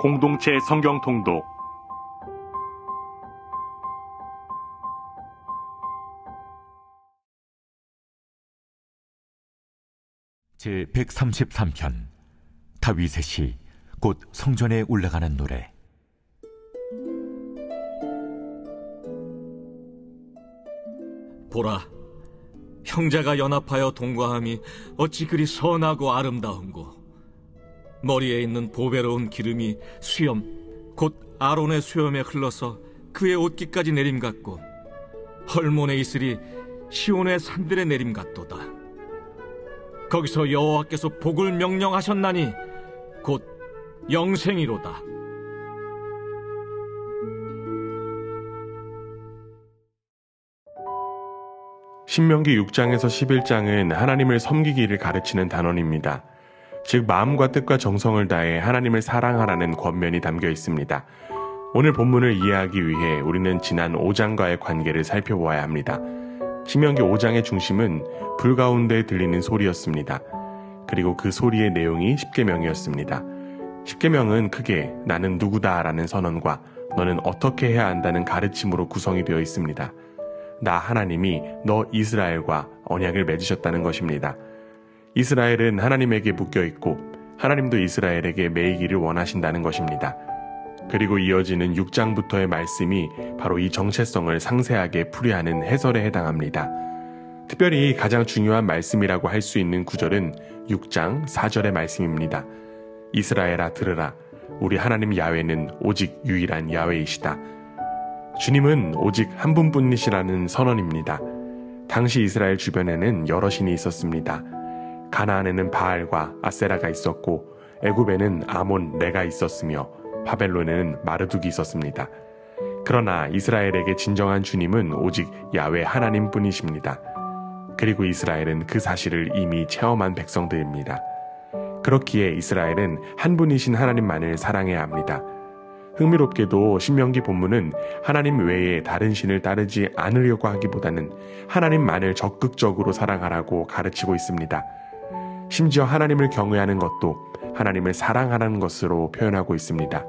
공동체 성경 통독 제133편 다윗의 시 곧 성전에 올라가는 노래. 보라, 형제가 연합하여 동거함이 어찌 그리 선하고 아름다운고, 머리에 있는 보배로운 기름이 수염 곧 아론의 수염에 흘러서 그의 옷깃까지 내림같고, 헐몬에 있으리 시온의 산들의 내림같도다. 거기서 여호와께서 복을 명령하셨나니 곧 영생이로다. 신명기 6장에서 11장은 하나님을 섬기기를 가르치는 단원입니다. 즉 마음과 뜻과 정성을 다해 하나님을 사랑하라는 권면이 담겨 있습니다. 오늘 본문을 이해하기 위해 우리는 지난 5장과의 관계를 살펴보아야 합니다. 신명기 5장의 중심은 불 가운데 들리는 소리였습니다. 그리고 그 소리의 내용이 십계명이었습니다. 십계명은 크게 나는 누구다 라는 선언과 너는 어떻게 해야 한다는 가르침으로 구성이 되어 있습니다. 나 하나님이 너 이스라엘과 언약을 맺으셨다는 것입니다. 이스라엘은 하나님에게 묶여있고 하나님도 이스라엘에게 매이기를 원하신다는 것입니다. 그리고 이어지는 6장부터의 말씀이 바로 이 정체성을 상세하게 풀이하는 해설에 해당합니다. 특별히 가장 중요한 말씀이라고 할 수 있는 구절은 6장 4절의 말씀입니다. 이스라엘아 들으라, 우리 하나님 야훼는 오직 유일한 야훼이시다. 주님은 오직 한 분뿐이시라는 선언입니다. 당시 이스라엘 주변에는 여러 신이 있었습니다. 가나안에는 바알과 아세라가 있었고 애굽에는 아몬, 레가 있었으며 바벨론에는 마르둑이 있었습니다. 그러나 이스라엘에게 진정한 주님은 오직 야훼 하나님뿐이십니다. 그리고 이스라엘은 그 사실을 이미 체험한 백성들입니다. 그렇기에 이스라엘은 한 분이신 하나님만을 사랑해야 합니다. 흥미롭게도 신명기 본문은 하나님 외에 다른 신을 따르지 않으려고 하기보다는 하나님만을 적극적으로 사랑하라고 가르치고 있습니다. 심지어 하나님을 경외하는 것도 하나님을 사랑하라는 것으로 표현하고 있습니다.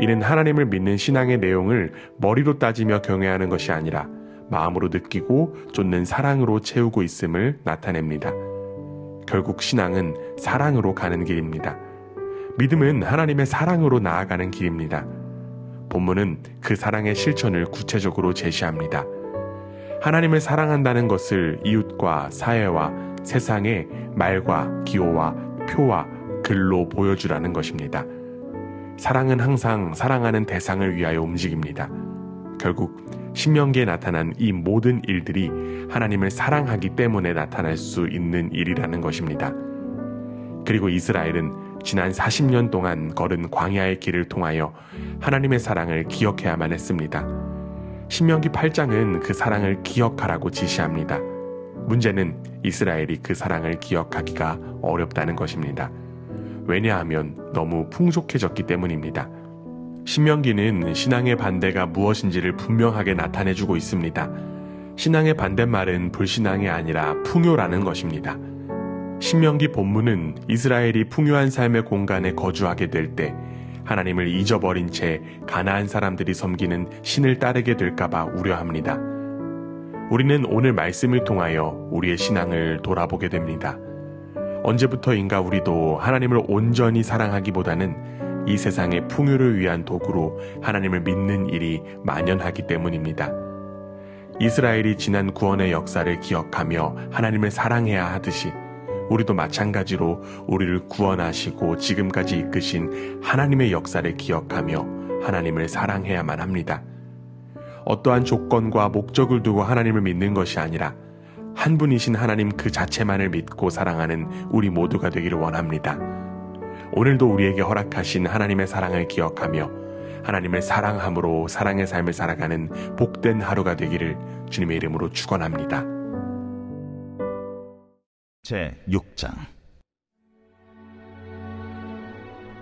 이는 하나님을 믿는 신앙의 내용을 머리로 따지며 경외하는 것이 아니라 마음으로 느끼고 쫓는 사랑으로 채우고 있음을 나타냅니다. 결국 신앙은 사랑으로 가는 길입니다. 믿음은 하나님의 사랑으로 나아가는 길입니다. 본문은 그 사랑의 실천을 구체적으로 제시합니다. 하나님을 사랑한다는 것을 이웃과 사회와 세상의 말과 기호와 표와 글로 보여주라는 것입니다. 사랑은 항상 사랑하는 대상을 위하여 움직입니다. 결국 신명기에 나타난 이 모든 일들이 하나님을 사랑하기 때문에 나타날 수 있는 일이라는 것입니다. 그리고 이스라엘은 지난 40년 동안 걸은 광야의 길을 통하여 하나님의 사랑을 기억해야만 했습니다. 신명기 8장은 그 사랑을 기억하라고 지시합니다. 문제는 이스라엘이 그 사랑을 기억하기가 어렵다는 것입니다. 왜냐하면 너무 풍족해졌기 때문입니다. 신명기는 신앙의 반대가 무엇인지를 분명하게 나타내주고 있습니다. 신앙의 반대말은 불신앙이 아니라 풍요라는 것입니다. 신명기 본문은 이스라엘이 풍요한 삶의 공간에 거주하게 될 때 하나님을 잊어버린 채 가나안 사람들이 섬기는 신을 따르게 될까봐 우려합니다. 우리는 오늘 말씀을 통하여 우리의 신앙을 돌아보게 됩니다. 언제부터인가 우리도 하나님을 온전히 사랑하기보다는 이 세상의 풍요를 위한 도구로 하나님을 믿는 일이 만연하기 때문입니다. 이스라엘이 지난 구원의 역사를 기억하며 하나님을 사랑해야 하듯이 우리도 마찬가지로 우리를 구원하시고 지금까지 이끄신 하나님의 역사를 기억하며 하나님을 사랑해야만 합니다. 어떠한 조건과 목적을 두고 하나님을 믿는 것이 아니라 한 분이신 하나님 그 자체만을 믿고 사랑하는 우리 모두가 되기를 원합니다. 오늘도 우리에게 허락하신 하나님의 사랑을 기억하며 하나님을 사랑함으로 사랑의 삶을 살아가는 복된 하루가 되기를 주님의 이름으로 축원합니다. 제6장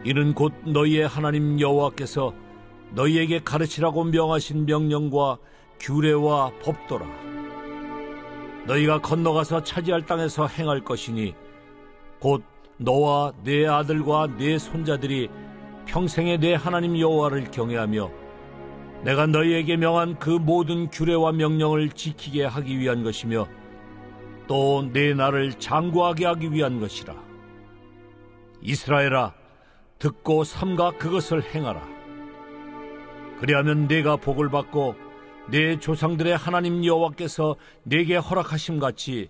이는 곧 너희의 하나님 여호와께서 너희에게 가르치라고 명하신 명령과 규례와 법도라. 너희가 건너가서 차지할 땅에서 행할 것이니 곧 너와 네 아들과 네 손자들이 평생에 내 하나님 여호와를 경외하며 내가 너희에게 명한 그 모든 규례와 명령을 지키게 하기 위한 것이며 또 내 나를 장구하게 하기 위한 것이라. 이스라엘아, 듣고 삼가 그것을 행하라. 그리하면 내가 복을 받고 내 조상들의 하나님 여호와께서 내게 허락하심 같이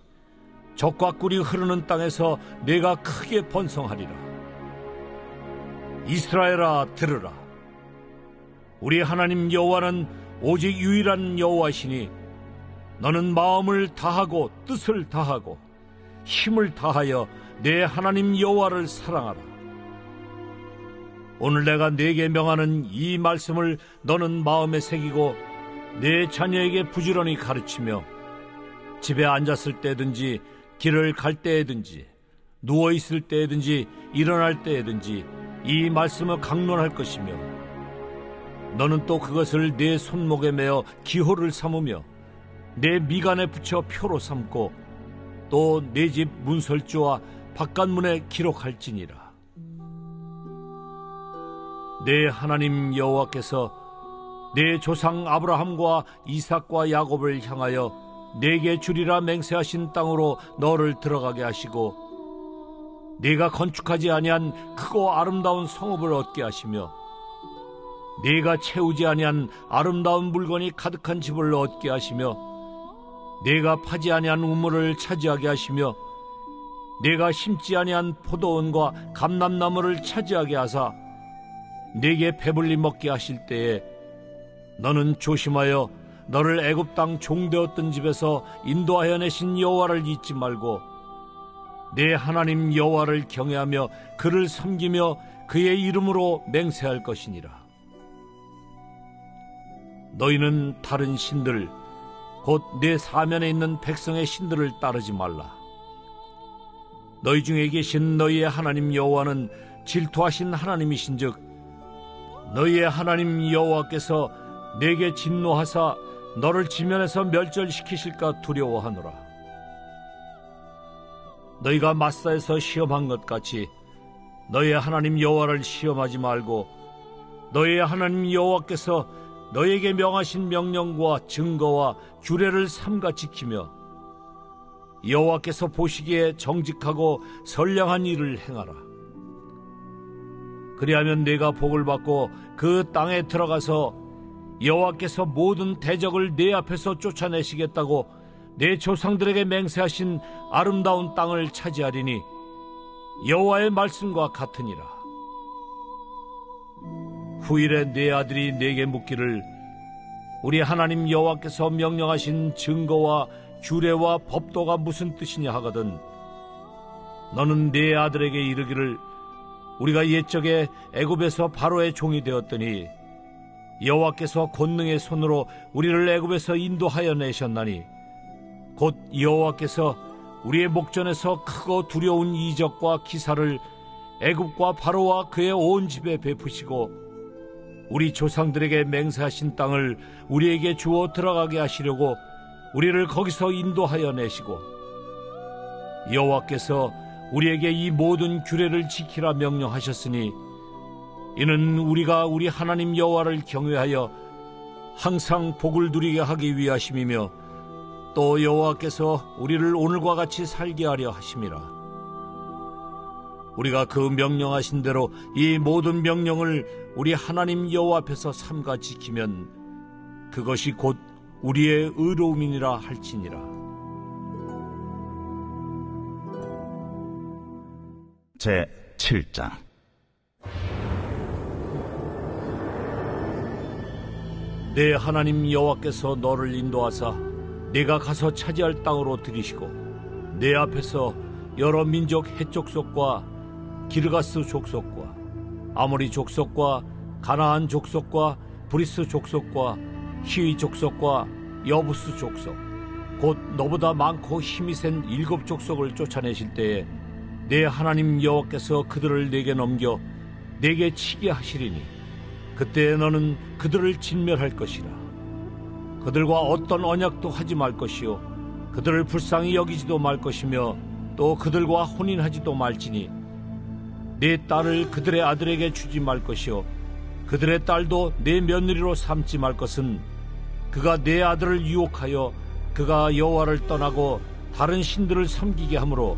젖과 꿀이 흐르는 땅에서 내가 크게 번성하리라. 이스라엘아, 들으라. 우리 하나님 여호와는 오직 유일한 여호와시니 너는 마음을 다하고 뜻을 다하고 힘을 다하여 내 하나님 여호와를 사랑하라. 오늘 내가 네게 명하는 이 말씀을 너는 마음에 새기고 내 자녀에게 부지런히 가르치며 집에 앉았을 때든지 길을 갈 때에든지 누워있을 때에든지 일어날 때에든지 이 말씀을 강론할 것이며 너는 또 그것을 내 손목에 매어 기호를 삼으며 내 미간에 붙여 표로 삼고 또 내 집 문설주와 바깥문에 기록할지니라. 내 하나님 여호와께서 내 조상 아브라함과 이삭과 야곱을 향하여 내게 주리라 맹세하신 땅으로 너를 들어가게 하시고 네가 건축하지 아니한 크고 아름다운 성읍을 얻게 하시며 네가 채우지 아니한 아름다운 물건이 가득한 집을 얻게 하시며 네가 파지 아니한 우물을 차지하게 하시며 네가 심지 아니한 포도원과 감람나무를 차지하게 하사 네게 배불리 먹게 하실 때에 너는 조심하여 너를 애굽 땅 종되었던 집에서 인도하여 내신 여호와를 잊지 말고 내 하나님 여호와를 경외하며 그를 섬기며 그의 이름으로 맹세할 것이니라. 너희는 다른 신들 곧 내 사면에 있는 백성의 신들을 따르지 말라. 너희 중에 계신 너희의 하나님 여호와는 질투하신 하나님이신즉 너희의 하나님 여호와께서 내게 진노하사 너를 지면에서 멸절시키실까 두려워하노라. 너희가 마사에서 시험한 것 같이 너희의 하나님 여호와를 시험하지 말고 너희의 하나님 여호와께서 너희에게 명하신 명령과 증거와 규례를 삼가 지키며 여호와께서 보시기에 정직하고 선량한 일을 행하라. 그리하면 네가 복을 받고 그 땅에 들어가서 여호와께서 모든 대적을 네 앞에서 쫓아내시겠다고 내 조상들에게 맹세하신 아름다운 땅을 차지하리니 여호와의 말씀과 같으니라. 후일에 네 아들이 네게 묻기를 우리 하나님 여호와께서 명령하신 증거와 규례와 법도가 무슨 뜻이냐 하거든 너는 네 아들에게 이르기를 우리가 옛적에 애굽에서 바로의 종이 되었더니 여호와께서 권능의 손으로 우리를 애굽에서 인도하여 내셨나니 곧 여호와께서 우리의 목전에서 크고 두려운 이적과 기사를 애굽과 바로와 그의 온 집에 베푸시고 우리 조상들에게 맹세하신 땅을 우리에게 주어 들어가게 하시려고 우리를 거기서 인도하여 내시고 여호와께서 우리에게 이 모든 규례를 지키라 명령하셨으니 이는 우리가 우리 하나님 여호와를 경외하여 항상 복을 누리게 하기 위하심이며 또 여호와께서 우리를 오늘과 같이 살게 하려 하심이라. 우리가 그 명령하신 대로 이 모든 명령을 우리 하나님 여호와 앞에서 삼가 지키면 그것이 곧 우리의 의로움이니라 할지니라. 제 7장. 내 하나님 여호와께서 너를 인도하사 네가 가서 차지할 땅으로 들이시고 내 앞에서 여러 민족 헷 족속과 기르가스 족속과 아모리 족속과 가나안 족속과 브리스 족속과 히위 족속과 여부스 족속 곧 너보다 많고 힘이 센 7 족속을 쫓아내실 때에 내 하나님 여호와께서 그들을 내게 넘겨 내게 치게 하시리니 그때 너는 그들을 진멸할 것이라. 그들과 어떤 언약도 하지 말 것이요 그들을 불쌍히 여기지도 말 것이며 또 그들과 혼인하지도 말지니 내 딸을 그들의 아들에게 주지 말 것이요 그들의 딸도 내 며느리로 삼지 말 것은 그가 내 아들을 유혹하여 그가 여호와를 떠나고 다른 신들을 섬기게 하므로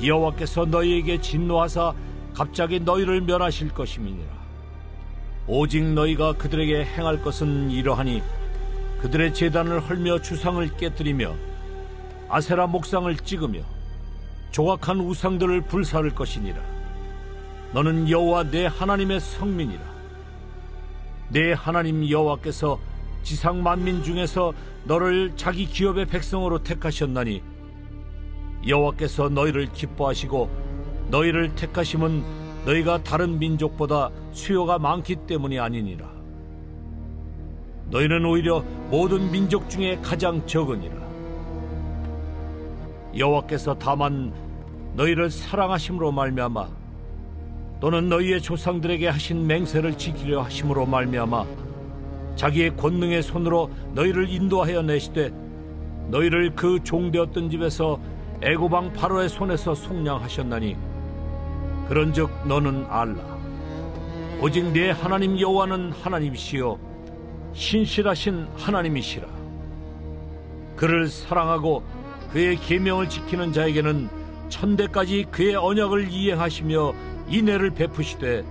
여호와께서 너희에게 진노하사 갑자기 너희를 멸하실 것임이니라. 오직 너희가 그들에게 행할 것은 이러하니 그들의 제단을 헐며 주상을 깨뜨리며 아세라 목상을 찍으며 조각한 우상들을 불사를 것이니라. 너는 여호와 내 하나님의 성민이라. 내 하나님 여호와께서 지상 만민 중에서 너를 자기 기업의 백성으로 택하셨나니 여호와께서 너희를 기뻐하시고 너희를 택하심은 너희가 다른 민족보다 수요가 많기 때문이 아니니라. 너희는 오히려 모든 민족 중에 가장 적으니라. 여호와께서 다만 너희를 사랑하심으로 말미암아 또는 너희의 조상들에게 하신 맹세를 지키려 하심으로 말미암아 자기의 권능의 손으로 너희를 인도하여 내시되 너희를 그 종되었던 집에서 애굽 왕 바로의 손에서 속량하셨나니 그런즉 너는 알라. 오직 내 하나님 여호와는 하나님이시요 신실하신 하나님이시라. 그를 사랑하고 그의 계명을 지키는 자에게는 천대까지 그의 언약을 이행하시며 인애를 베푸시되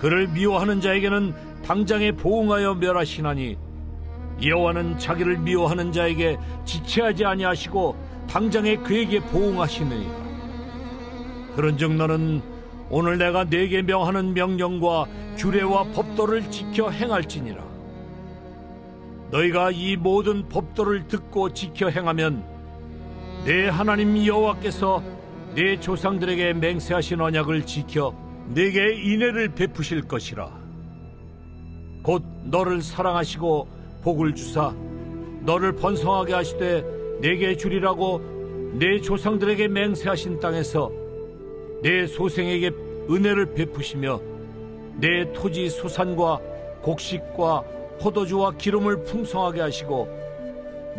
그를 미워하는 자에게는 당장에 보응하여 멸하시나니 여호와는 자기를 미워하는 자에게 지체하지 아니하시고 당장에 그에게 보응하시느니라. 그런즉 너는 오늘 내가 네게 명하는 명령과 규례와 법도를 지켜 행할지니라. 너희가 이 모든 법도를 듣고 지켜 행하면 내 하나님 여호와께서 내 조상들에게 맹세하신 언약을 지켜 네게 인애를 베푸실 것이라. 곧 너를 사랑하시고 복을 주사 너를 번성하게 하시되 내게 주리라고 내 조상들에게 맹세하신 땅에서 내 소생에게 은혜를 베푸시며 내 토지 소산과 곡식과 포도주와 기름을 풍성하게 하시고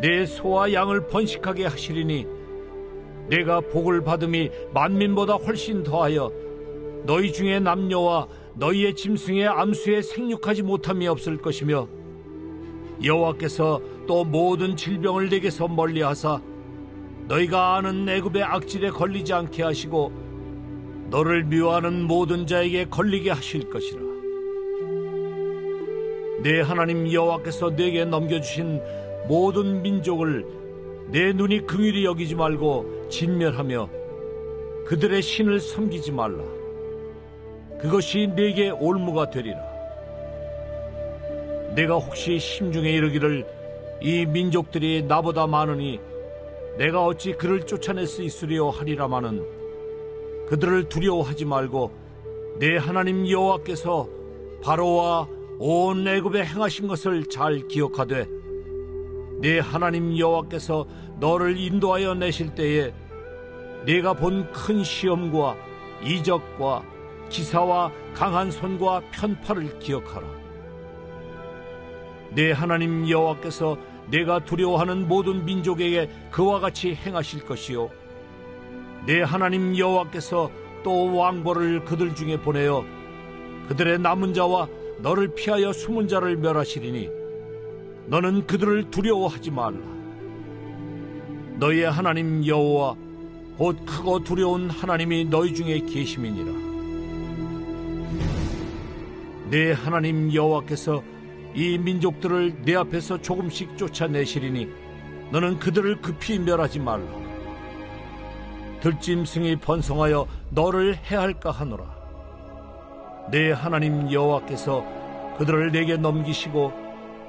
내 소와 양을 번식하게 하시리니 내가 복을 받음이 만민보다 훨씬 더하여 너희 중에 남녀와 너희의 짐승의 암수에 생육하지 못함이 없을 것이며 여호와께서 또 모든 질병을 내게서 멀리하사 너희가 아는 애굽의 악질에 걸리지 않게 하시고 너를 미워하는 모든 자에게 걸리게 하실 것이라. 내 하나님 여호와께서 내게 넘겨주신 모든 민족을 내 눈이 긍휼히 여기지 말고 진멸하며 그들의 신을 섬기지 말라. 그것이 내게 올무가 되리라. 내가 혹시 심중에 이르기를 이 민족들이 나보다 많으니 내가 어찌 그를 쫓아낼 수 있으리요 하리라마는 그들을 두려워하지 말고 내 하나님 여호와께서 바로와 온 애굽에 행하신 것을 잘 기억하되 내 하나님 여호와께서 너를 인도하여 내실 때에 네가 본 큰 시험과 이적과 기사와 강한 손과 편팔을 기억하라. 내 하나님 여호와께서 내가 두려워하는 모든 민족에게 그와 같이 행하실 것이요 내 하나님 여호와께서 또 왕벌을 그들 중에 보내어 그들의 남은 자와 너를 피하여 숨은 자를 멸하시리니 너는 그들을 두려워하지 말라. 너희의 하나님 여호와 곧 크고 두려운 하나님이 너희 중에 계심이니라. 내 하나님 여호와께서 이 민족들을 내 앞에서 조금씩 쫓아내시리니 너는 그들을 급히 멸하지 말라. 들짐승이 번성하여 너를 해할까 하노라. 내 하나님 여호와께서 그들을 내게 넘기시고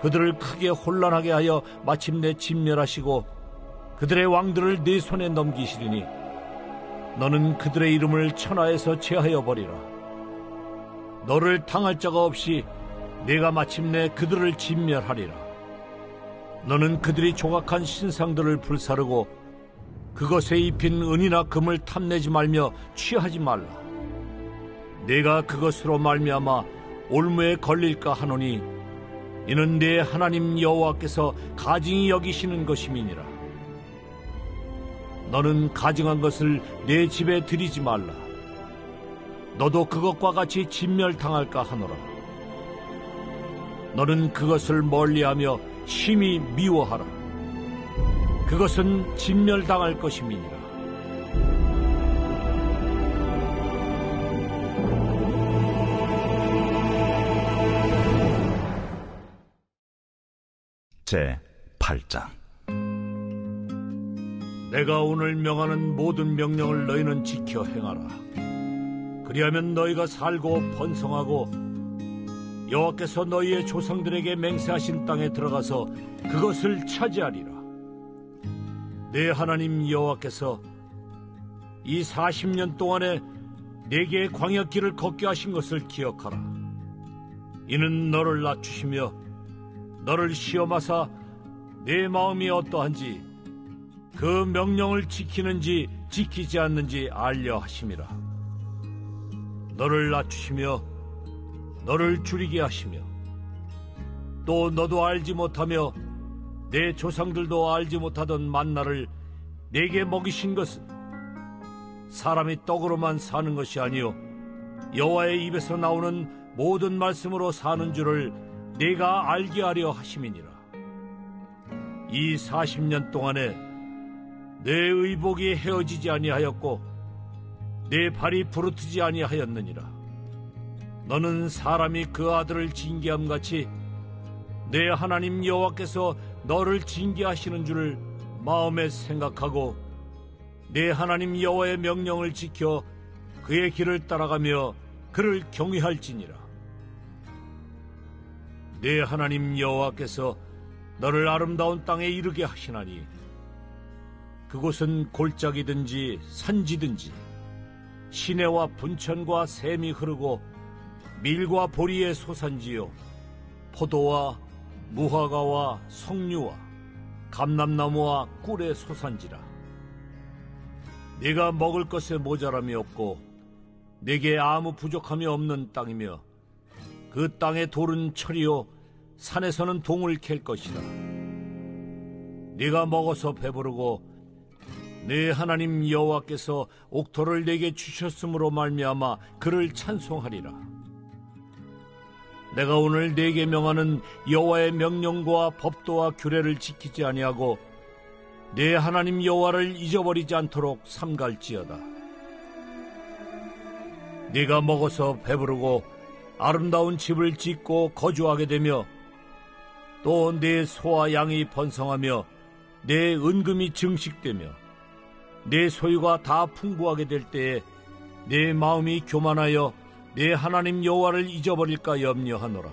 그들을 크게 혼란하게 하여 마침내 진멸하시고 그들의 왕들을 네 손에 넘기시리니 너는 그들의 이름을 천하에서 제하여 버리라. 너를 당할 자가 없이 내가 마침내 그들을 진멸하리라. 너는 그들이 조각한 신상들을 불사르고 그것에 입힌 은이나 금을 탐내지 말며 취하지 말라. 내가 그것으로 말미암아 올무에 걸릴까 하노니 이는 내 하나님 여호와께서 가증히 여기시는 것임이니라. 너는 가증한 것을 내 집에 들이지 말라. 너도 그것과 같이 진멸당할까 하노라. 너는 그것을 멀리하며 심히 미워하라. 그것은 진멸당할 것임이니라. 제 8장. 내가 오늘 명하는 모든 명령을 너희는 지켜 행하라. 그리하면 너희가 살고 번성하고 여호와께서 너희의 조상들에게 맹세하신 땅에 들어가서 그것을 차지하리라. 내 하나님 여호와께서 이 40년 동안에 내게 광야길을 걷게 하신 것을 기억하라. 이는 너를 낮추시며 너를 시험하사 내 마음이 어떠한지 그 명령을 지키는지 지키지 않는지 알려 하심이라. 너를 낮추시며 너를 줄이게 하시며 또 너도 알지 못하며 내 조상들도 알지 못하던 만나를 내게 먹이신 것은 사람이 떡으로만 사는 것이 아니요 여호와의 입에서 나오는 모든 말씀으로 사는 줄을 내가 알게 하려 하심이니라. 이 40년 동안에 내 의복이 헤어지지 아니하였고 내 발이 부르트지 아니하였느니라. 너는 사람이 그 아들을 징계함같이 내 하나님 여호와께서 너를 징계하시는 줄을 마음에 생각하고 내 하나님 여호와의 명령을 지켜 그의 길을 따라가며 그를 경외할지니라. 내 하나님 여호와께서 너를 아름다운 땅에 이르게 하시나니 그곳은 골짜기든지 산지든지 시내와 분천과 샘이 흐르고 밀과 보리의 소산지요 포도와 무화과와 석류와 감람나무와 꿀의 소산지라. 네가 먹을 것에 모자람이 없고 네게 아무 부족함이 없는 땅이며 그 땅의 돌은 철이요 산에서는 동을 캘 것이라. 네가 먹어서 배부르고 네 하나님 여호와께서 옥토를 네게 주셨으므로 말미암아 그를 찬송하리라. 내가 오늘 네게 명하는 여호와의 명령과 법도와 규례를 지키지 아니하고 네 하나님 여호와를 잊어버리지 않도록 삼갈지어다. 네가 먹어서 배부르고 아름다운 집을 짓고 거주하게 되며 또 네 소와 양이 번성하며 내 은금이 증식되며 내 소유가 다 풍부하게 될 때에 내 마음이 교만하여 내 하나님 여호와를 잊어버릴까 염려하노라.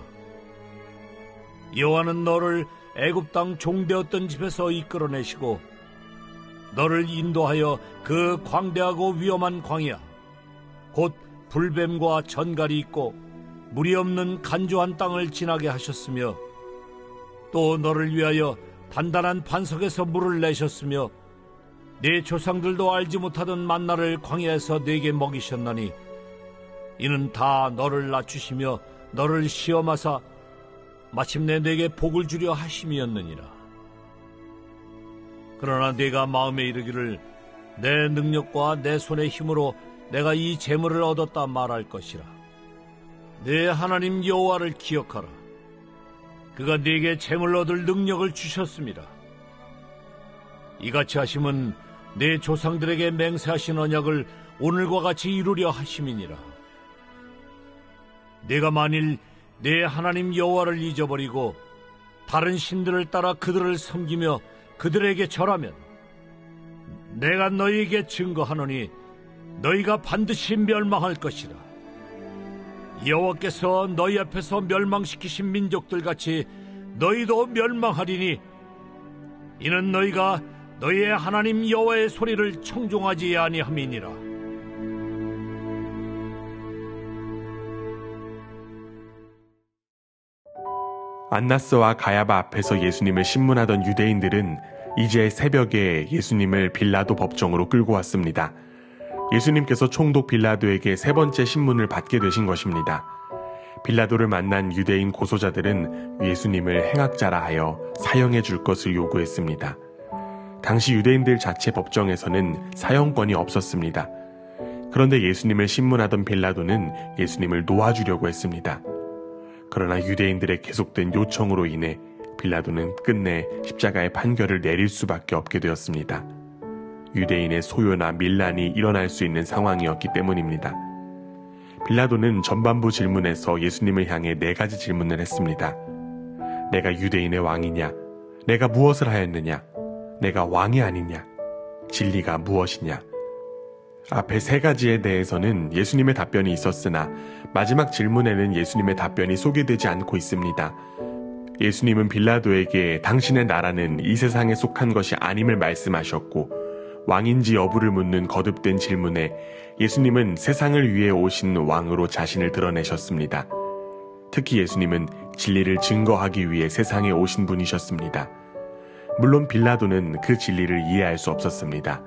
여호와는 너를 애굽 땅 종되었던 집에서 이끌어내시고 너를 인도하여 그 광대하고 위험한 광야 곧 불뱀과 전갈이 있고 물이 없는 간조한 땅을 지나게 하셨으며 또 너를 위하여 단단한 반석에서 물을 내셨으며 네 조상들도 알지 못하던 만나를 광야에서 네게 먹이셨나니 이는 다 너를 낮추시며 너를 시험하사 마침내 네게 복을 주려 하심이었느니라. 그러나 네가 마음에 이르기를 내 능력과 내 손의 힘으로 내가 이 재물을 얻었다 말할 것이라. 내 하나님 여호와를 기억하라. 그가 네게 재물 얻을 능력을 주셨습니다. 이같이 하심은 내 조상들에게 맹세하신 언약을 오늘과 같이 이루려 하심이니라. 네가 만일 내 하나님 여호와를 잊어버리고 다른 신들을 따라 그들을 섬기며 그들에게 절하면 내가 너희에게 증거하노니 너희가 반드시 멸망할 것이라. 여호와께서 너희 앞에서 멸망시키신 민족들같이 너희도 멸망하리니 이는 너희가 너희의 하나님 여호와의 소리를 청종하지 아니함이니라. 안나스와 가야바 앞에서 예수님을 신문하던 유대인들은 이제 새벽에 예수님을 빌라도 법정으로 끌고 왔습니다. 예수님께서 총독 빌라도에게 세 번째 신문을 받게 되신 것입니다. 빌라도를 만난 유대인 고소자들은 예수님을 행악자라 하여 사형해 줄 것을 요구했습니다. 당시 유대인들 자체 법정에서는 사형권이 없었습니다. 그런데 예수님을 신문하던 빌라도는 예수님을 놓아주려고 했습니다. 그러나 유대인들의 계속된 요청으로 인해 빌라도는 끝내 십자가의 판결을 내릴 수밖에 없게 되었습니다. 유대인의 소요나 밀란이 일어날 수 있는 상황이었기 때문입니다. 빌라도는 전반부 질문에서 예수님을 향해 4가지 질문을 했습니다. 내가 유대인의 왕이냐? 내가 무엇을 하였느냐? 내가 왕이 아니냐? 진리가 무엇이냐? 앞에 3가지에 대해서는 예수님의 답변이 있었으나 마지막 질문에는 예수님의 답변이 소개되지 않고 있습니다. 예수님은 빌라도에게 당신의 나라는 이 세상에 속한 것이 아님을 말씀하셨고, 왕인지 여부를 묻는 거듭된 질문에 예수님은 세상을 위해 오신 왕으로 자신을 드러내셨습니다. 특히 예수님은 진리를 증거하기 위해 세상에 오신 분이셨습니다. 물론 빌라도는 그 진리를 이해할 수 없었습니다.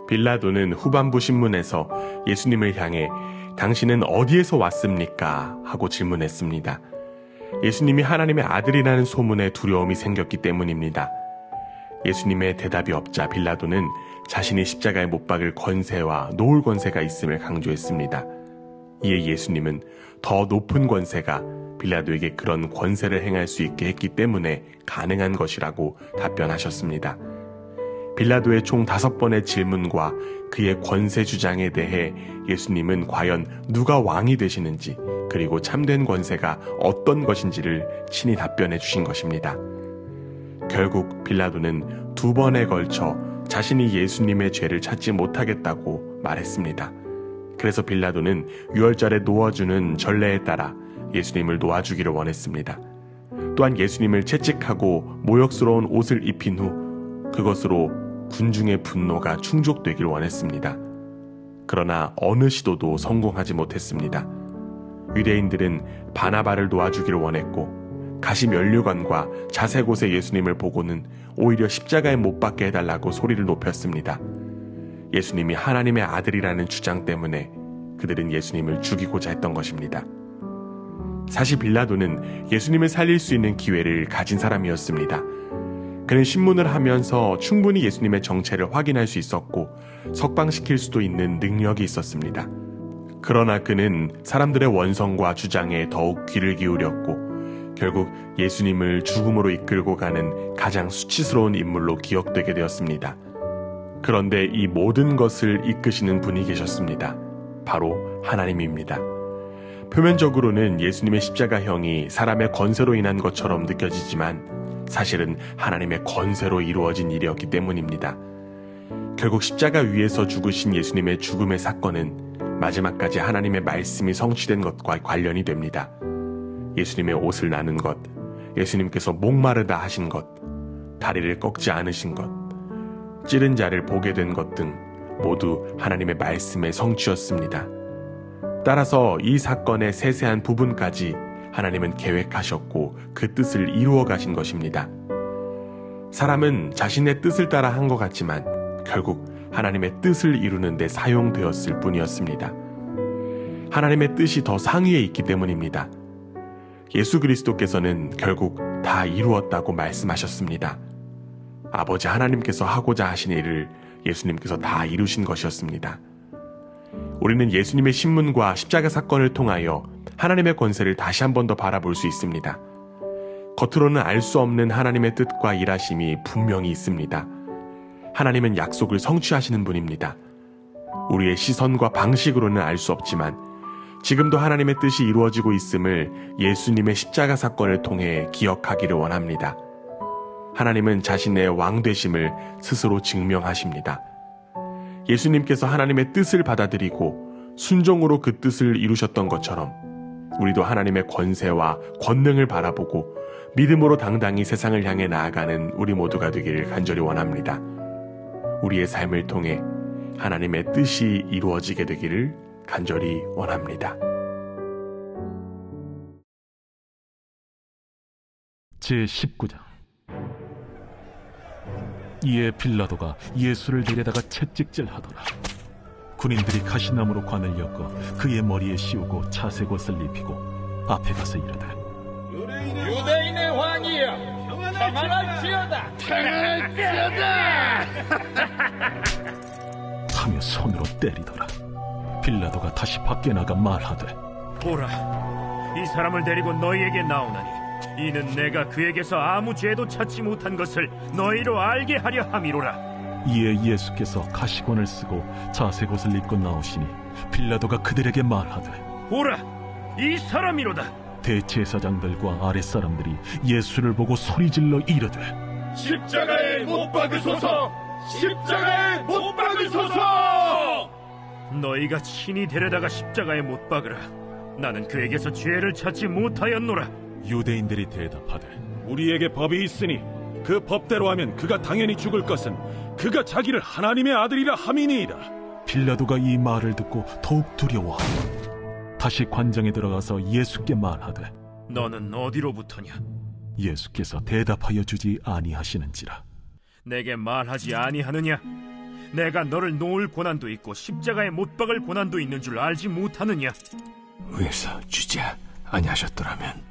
빌라도는 후반부 신문에서 예수님을 향해 당신은 어디에서 왔습니까? 하고 질문했습니다. 예수님이 하나님의 아들이라는 소문에 두려움이 생겼기 때문입니다. 예수님의 대답이 없자 빌라도는 자신이 십자가에 못 박을 권세와 놓을 권세가 있음을 강조했습니다. 이에 예수님은 더 높은 권세가 빌라도에게 그런 권세를 행할 수 있게 했기 때문에 가능한 것이라고 답변하셨습니다. 빌라도의 총 5번의 질문과 그의 권세 주장에 대해 예수님은 과연 누가 왕이 되시는지, 그리고 참된 권세가 어떤 것인지를 친히 답변해 주신 것입니다. 결국 빌라도는 2번에 걸쳐 자신이 예수님의 죄를 찾지 못하겠다고 말했습니다. 그래서 빌라도는 유월절에 놓아주는 전례에 따라 예수님을 놓아주기를 원했습니다. 또한 예수님을 채찍하고 모욕스러운 옷을 입힌 후 그것으로 군중의 분노가 충족되길 원했습니다. 그러나 어느 시도도 성공하지 못했습니다. 유대인들은 바나바를 놓아주기를 원했고, 가시면류관과 자색옷의 예수님을 보고는 오히려 십자가에 못 박게 해달라고 소리를 높였습니다. 예수님이 하나님의 아들이라는 주장 때문에 그들은 예수님을 죽이고자 했던 것입니다. 사실 빌라도는 예수님을 살릴 수 있는 기회를 가진 사람이었습니다. 그는 신문을 하면서 충분히 예수님의 정체를 확인할 수 있었고 석방시킬 수도 있는 능력이 있었습니다. 그러나 그는 사람들의 원성과 주장에 더욱 귀를 기울였고 결국 예수님을 죽음으로 이끌고 가는 가장 수치스러운 인물로 기억되게 되었습니다. 그런데 이 모든 것을 이끄시는 분이 계셨습니다. 바로 하나님입니다. 표면적으로는 예수님의 십자가형이 사람의 권세로 인한 것처럼 느껴지지만 사실은 하나님의 권세로 이루어진 일이었기 때문입니다. 결국 십자가 위에서 죽으신 예수님의 죽음의 사건은 마지막까지 하나님의 말씀이 성취된 것과 관련이 됩니다. 예수님의 옷을 나눈 것, 예수님께서 목마르다 하신 것, 다리를 꺾지 않으신 것, 찌른 자를 보게 된 것 등 모두 하나님의 말씀의 성취였습니다. 따라서 이 사건의 세세한 부분까지 하나님은 계획하셨고 그 뜻을 이루어 가신 것입니다. 사람은 자신의 뜻을 따라 한 것 같지만 결국 하나님의 뜻을 이루는 데 사용되었을 뿐이었습니다. 하나님의 뜻이 더 상위에 있기 때문입니다. 예수 그리스도께서는 결국 다 이루었다고 말씀하셨습니다. 아버지 하나님께서 하고자 하신 일을 예수님께서 다 이루신 것이었습니다. 우리는 예수님의 신문과 십자가 사건을 통하여 하나님의 권세를 다시 한 번 더 바라볼 수 있습니다. 겉으로는 알 수 없는 하나님의 뜻과 일하심이 분명히 있습니다. 하나님은 약속을 성취하시는 분입니다. 우리의 시선과 방식으로는 알 수 없지만 지금도 하나님의 뜻이 이루어지고 있음을 예수님의 십자가 사건을 통해 기억하기를 원합니다. 하나님은 자신의 왕 되심을 스스로 증명하십니다. 예수님께서 하나님의 뜻을 받아들이고 순종으로 그 뜻을 이루셨던 것처럼 우리도 하나님의 권세와 권능을 바라보고 믿음으로 당당히 세상을 향해 나아가는 우리 모두가 되기를 간절히 원합니다. 우리의 삶을 통해 하나님의 뜻이 이루어지게 되기를 간절히 원합니다. 제19장. 이에 빌라도가 예수를 데려다가 채찍질하더라. 군인들이 가시나무로 관을 엮어 그의 머리에 씌우고 자색옷을 입히고 앞에 가서 이르되 유대인의 왕이여 평안할지어다 하며 손으로 때리더라. 빌라도가 다시 밖에 나가 말하되, 보라, 이 사람을 데리고 너희에게 나오나니 이는 내가 그에게서 아무 죄도 찾지 못한 것을 너희로 알게 하려 함이로라. 이에 예수께서 가시관을 쓰고 자색옷을 입고 나오시니 빌라도가 그들에게 말하되, 보라, 이 사람이로다. 대제사장들과 아랫사람들이 예수를 보고 소리질러 이르되, 십자가에 못 박으소서! 십자가에 못 박으소서! 너희가 친히 데려다가 십자가에 못 박으라. 나는 그에게서 죄를 찾지 못하였노라. 유대인들이 대답하되, 우리에게 법이 있으니 그 법대로 하면 그가 당연히 죽을 것은 그가 자기를 하나님의 아들이라 함이니이다. 빌라도가 이 말을 듣고 더욱 두려워하고 다시 관정에 들어가서 예수께 말하되, 너는 어디로부터냐? 예수께서 대답하여 주지 아니하시는지라. 내게 말하지 아니하느냐? 내가 너를 놓을 고난도 있고 십자가에 못 박을 고난도 있는 줄 알지 못하느냐? 위에서 주지 아니하셨더라면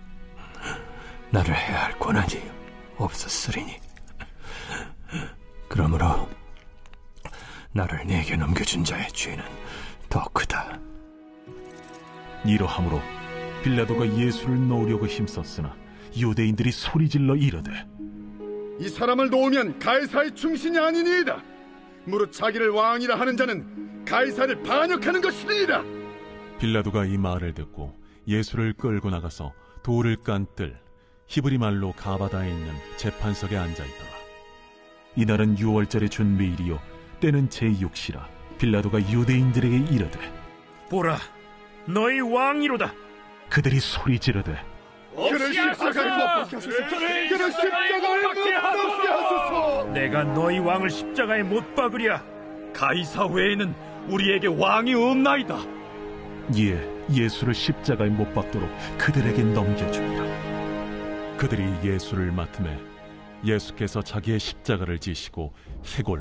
나를 해야 할 고난이 없었으리니, 그러므로 나를 네게 넘겨준 자의 죄는 더 크다. 이러함으로 빌라도가 예수를 놓으려고 힘썼으나 유대인들이 소리질러 이르되, 이 사람을 놓으면 가이사의 충신이 아니니이다. 무릇 자기를 왕이라 하는 자는 가이사를 반역하는 것이니이다. 빌라도가 이 말을 듣고 예수를 끌고 나가서 돌을 깐 뜰 히브리 말로 가바다에 있는 재판석에 앉아있더라. 이날은 유월절의 준비일이요 때는 제6시라. 빌라도가 유대인들에게 이르되, 보라, 너희 왕이로다. 그들이 소리 지르되, 그를 십자가에 못 박게 하소서! 그를 십자가에 못 박게 하소서! 내가 너희 왕을 십자가에 못 박으랴. 가이사 외에는 우리에게 왕이 없나이다. 이에 예수를 십자가에 못 박도록 그들에게 넘겨주니라. 그들이 예수를 맡음에 예수께서 자기의 십자가를 지시고 해골,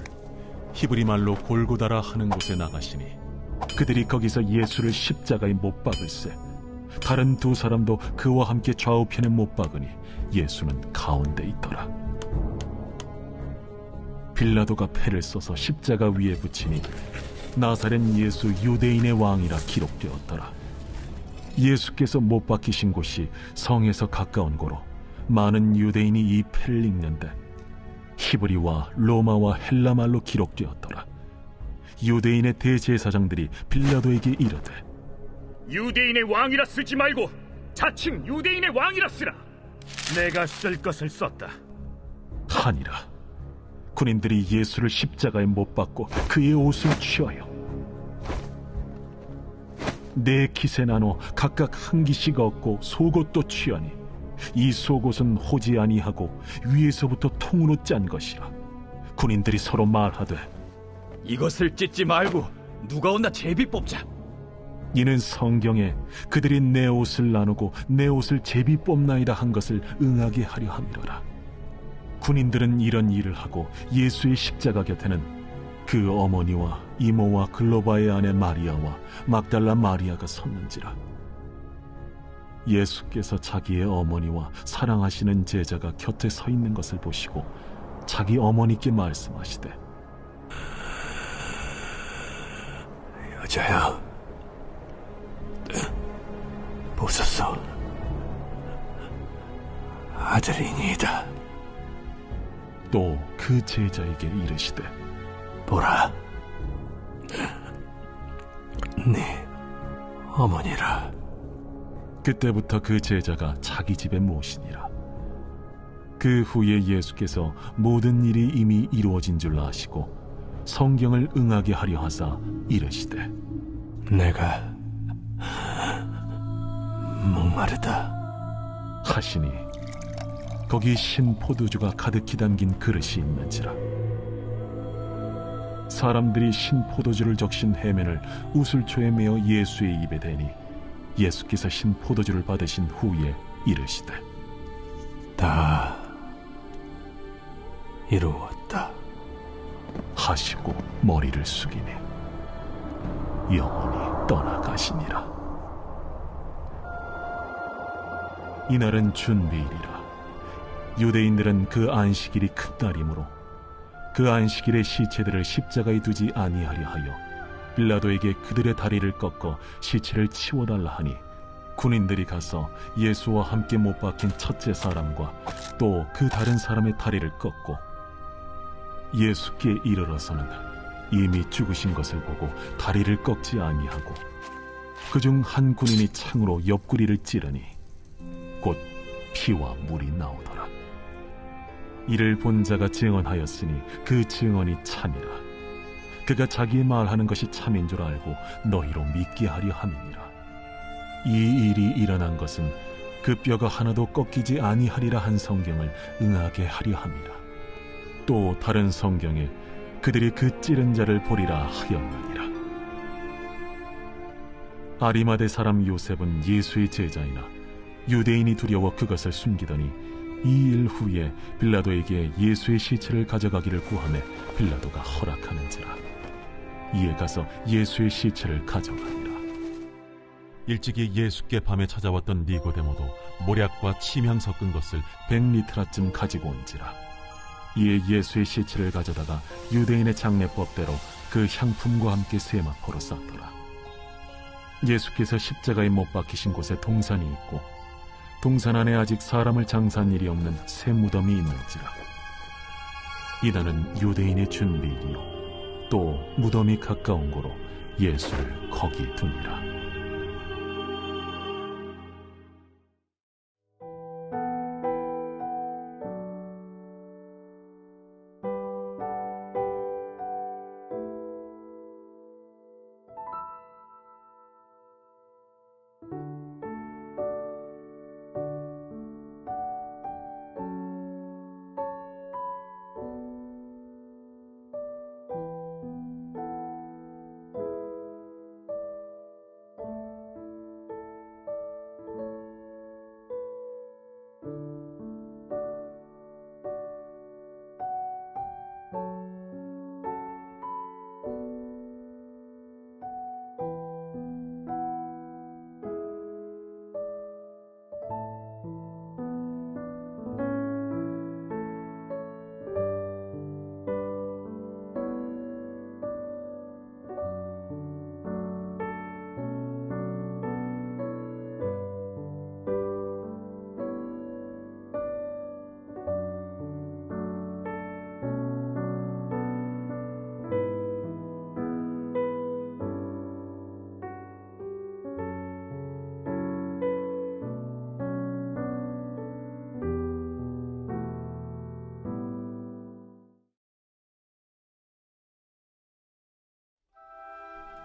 히브리 말로 골고다라 하는 곳에 나가시니 그들이 거기서 예수를 십자가에 못 박을세. 다른 두 사람도 그와 함께 좌우편에 못 박으니 예수는 가운데 있더라. 빌라도가 패를 써서 십자가 위에 붙이니 나사렛 예수 유대인의 왕이라 기록되었더라. 예수께서 못 박히신 곳이 성에서 가까운 고로 많은 유대인이 이 패를 읽는데 히브리와 로마와 헬라 말로 기록되었더라. 유대인의 대제사장들이 빌라도에게 이르되, 유대인의 왕이라 쓰지 말고 자칭 유대인의 왕이라 쓰라. 내가 쓸 것을 썼다 하니라. 군인들이 예수를 십자가에 못 박고 그의 옷을 취하여 네 깃에 나눠 각각 한 깃씩 얻고 속옷도 취하니 이 속옷은 호지 아니하고 위에서부터 통으로 짠 것이라. 군인들이 서로 말하되, 이것을 찢지 말고 누가 온나 제비 뽑자. 이는 성경에 그들이 내 옷을 나누고 내 옷을 제비 뽑나이다 한 것을 응하게 하려 함이로라. 군인들은 이런 일을 하고 예수의 십자가 곁에는 그 어머니와 이모와 글로바의 아내 마리아와 막달라 마리아가 섰는지라. 예수께서 자기의 어머니와 사랑하시는 제자가 곁에 서 있는 것을 보시고 자기 어머니께 말씀하시되, 여자야, 보소서, 아들이니이다. 또 그 제자에게 이르시되, 보라, 네 어머니라. 그때부터 그 제자가 자기 집에 모시니라. 그 후에 예수께서 모든 일이 이미 이루어진 줄 아시고 성경을 응하게 하려 하사 이르시되, 내가 목마르다 하시니 거기 신 포도주가 가득히 담긴 그릇이 있는지라. 사람들이 신 포도주를 적신 해면을 우슬초에 메어 예수의 입에 대니 예수께서 신 포도주를 받으신 후에 이르시되, 다 이루었다 하시고 머리를 숙이니 영원히 떠나가시니라. 이날은 준비일이라. 유대인들은 그 안식일이 큰 날이므로 그 안식일에 시체들을 십자가에 두지 아니하려 하여 빌라도에게 그들의 다리를 꺾어 시체를 치워달라 하니 군인들이 가서 예수와 함께 못 박힌 첫째 사람과 또 그 다른 사람의 다리를 꺾고 예수께 이르러서는 이미 죽으신 것을 보고 다리를 꺾지 아니하고 그중 한 군인이 창으로 옆구리를 찌르니 곧 피와 물이 나오더라. 이를 본 자가 증언하였으니 그 증언이 참이라. 그가 자기 말하는 것이 참인 줄 알고 너희로 믿게 하려 함이니라. 이 일이 일어난 것은 그 뼈가 하나도 꺾이지 아니하리라 한 성경을 응하게 하려 함이라. 또 다른 성경에 그들이 그 찌른 자를 보리라 하였느니라. 아리마대 사람 요셉은 예수의 제자이나 유대인이 두려워 그것을 숨기더니 2일 후에 빌라도에게 예수의 시체를 가져가기를 구하매 빌라도가 허락하는지라. 이에 가서 예수의 시체를 가져가니라. 일찍이 예수께 밤에 찾아왔던 니고데모도 모략과 침향 섞은 것을 100리트라쯤 가지고 온지라. 이에 예수의 시체를 가져다가 유대인의 장례법대로 그 향품과 함께 세마포로 쌌더라. 예수께서 십자가에 못 박히신 곳에 동산이 있고 동산 안에 아직 사람을 장사한 일이 없는 새 무덤이 있는지라. 이날은 유대인의 준비일이요 또 무덤이 가까운 고로 예수를 거기 두니라.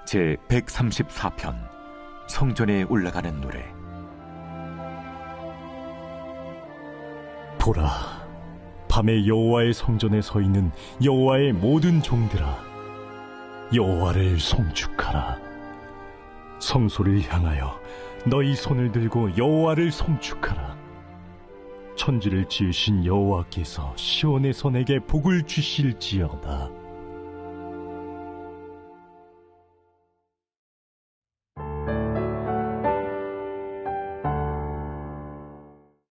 제 134편 성전에 올라가는 노래. 보라, 밤에 여호와의 성전에 서 있는 여호와의 모든 종들아, 여호와를 송축하라. 성소를 향하여 너희 손을 들고 여호와를 송축하라. 천지를 지으신 여호와께서 시온에서 내게 복을 주실지어다.